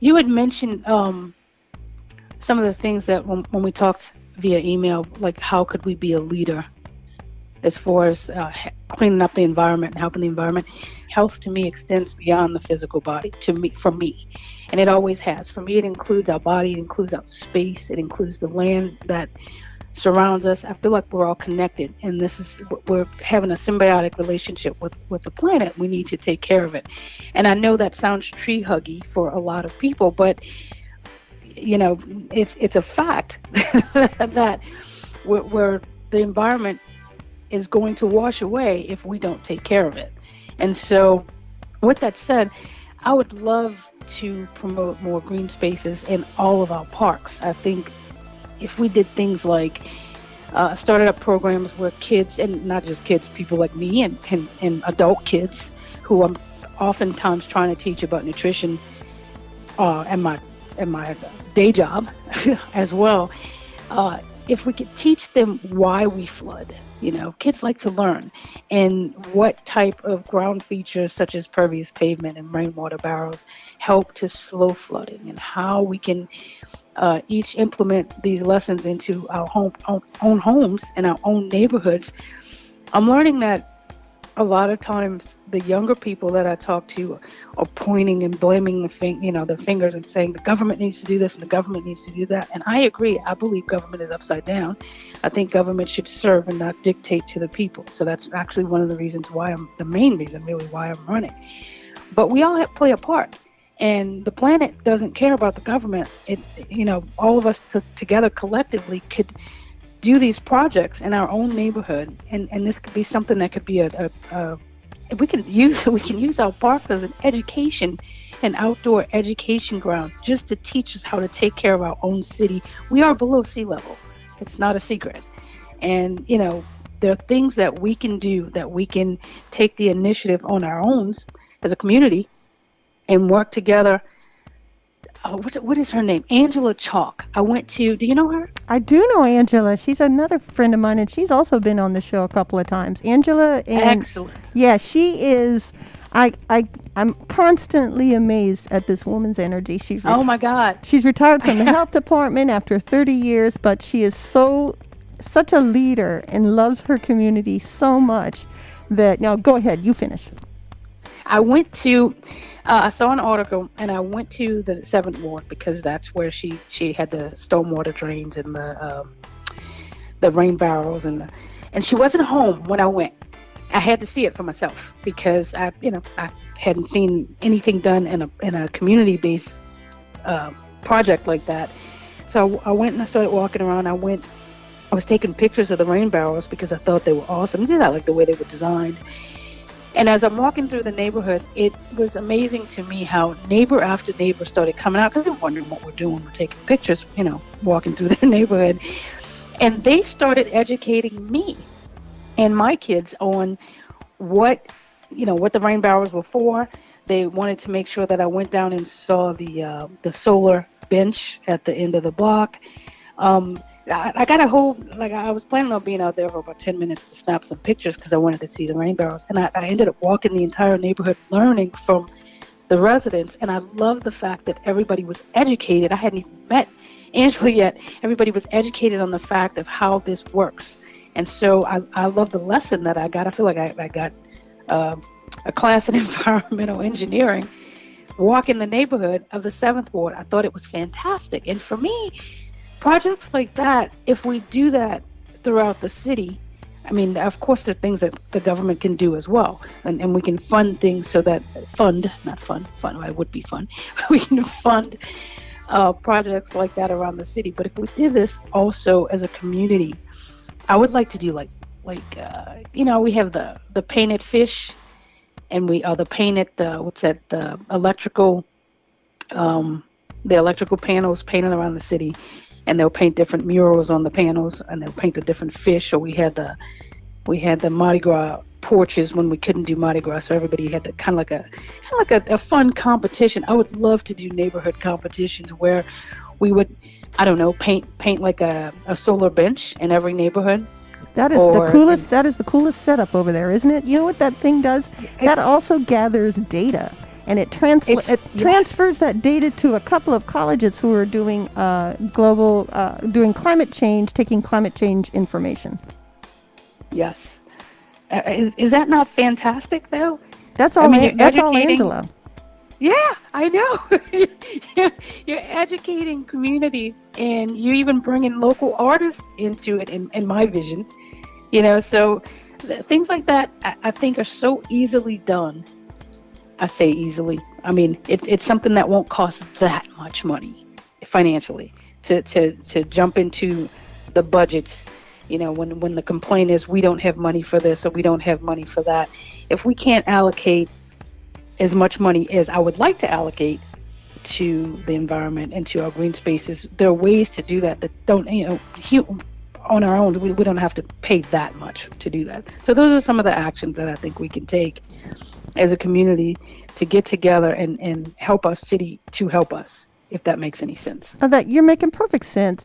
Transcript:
You had mentioned some of the things that when we talked via email, like how could we be a leader as far as cleaning up the environment and helping the environment. Health to me extends beyond the physical body to me, for me, and it always has. For me, it includes our body, it includes our space, it includes the land that surrounds us. I feel like we're all connected, and this is we're having a symbiotic relationship with the planet. We need to take care of it, and I know that sounds tree huggy for a lot of people, but it's a fact that where the environment is going to wash away if we don't take care of it. And so, with that said, I would love to promote more green spaces in all of our parks. I think if we did things like started up programs where kids, and not just kids, people like me and adult kids who I'm oftentimes trying to teach about nutrition and my day job as well. If we could teach them why we flood, kids like to learn, and what type of ground features such as pervious pavement and rainwater barrels help to slow flooding, and how we can each implement these lessons into our own homes and our own neighborhoods. I'm learning that a lot of times the younger people that I talk to are pointing and blaming the fingers and saying the government needs to do this and the government needs to do that. And I agree. I believe government is upside down. I think government should serve and not dictate to the people. So that's actually one of the reasons the main reason really why I'm running. But we all play a part. And the planet doesn't care about the government. All of us together collectively could do these projects in our own neighborhood, and this could be something that could be we can use our parks as an outdoor education ground, just to teach us how to take care of our own city. We are below sea level. It's not a secret. And there are things that we can do, that we can take the initiative on our own as a community and work together. What is her name? Angela Chalk. do you know her? I do know Angela. She's another friend of mine, and she's also been on the show a couple of times. Angela, Excellent. Yeah, she is. I'm constantly amazed at this woman's energy. Oh my God. She's retired from the health department after 30 years, but she is such a leader and loves her community so much that. Now, go ahead. You finish. I saw an article, and I went to the 7th Ward because that's where she had the stormwater drains and the rain barrels, and she wasn't home when I went. I had to see it for myself because I hadn't seen anything done in a community-based project like that. So I went and I started walking around. I was taking pictures of the rain barrels because I thought they were awesome. I like the way they were designed. And as I'm walking through the neighborhood, it was amazing to me how neighbor after neighbor started coming out because they're wondering what we're doing. We're taking pictures, walking through the neighborhood. And they started educating me and my kids on what the rain barrels were for. They wanted to make sure that I went down and saw the solar bench at the end of the block. I got I was planning on being out there for about 10 minutes to snap some pictures because I wanted to see the rain barrels. And I ended up walking the entire neighborhood learning from the residents. And I love the fact that everybody was educated. I hadn't even met Angela yet. Everybody was educated on the fact of how this works. And so I love the lesson that I got. I feel like I got a class in environmental engineering walking the neighborhood of the 7th Ward. I thought it was fantastic. And for me, projects like that, if we do that throughout the city, of course there are things that the government can do as well. And we can fund things so that, it would be fun. We can fund projects like that around the city. But if we did this also as a community, I would like to do we have the painted fish, and the electrical panels painted around the city. And they'll paint different murals on the panels, and they'll paint the different fish. Or we had the Mardi Gras porches when we couldn't do Mardi Gras, so everybody had the kind of like a fun competition. I would love to do neighborhood competitions where we would, paint like a solar bench in every neighborhood. That is the coolest setup over there, isn't it? You know what that thing does? That also gathers data. and it Yes. transfers that data to a couple of colleges who are doing doing climate change, taking climate change information. Yes. Is that not fantastic, though? That's I all. mean, you're That's all, educating. Angela. Yeah, I know. You're educating communities, and you're even bringing local artists into it. In my vision, so things like that, I think, are so easily done. I say easily. I mean, it's something that won't cost that much money financially to jump into the budgets. When the complaint is we don't have money for this or we don't have money for that. If we can't allocate as much money as I would like to allocate to the environment and to our green spaces, there are ways to do that don't, on our own, we don't have to pay that much to do that. So those are some of the actions that I think we can take as a community to get together and help our city to help us, if that makes any sense. That you're making perfect sense.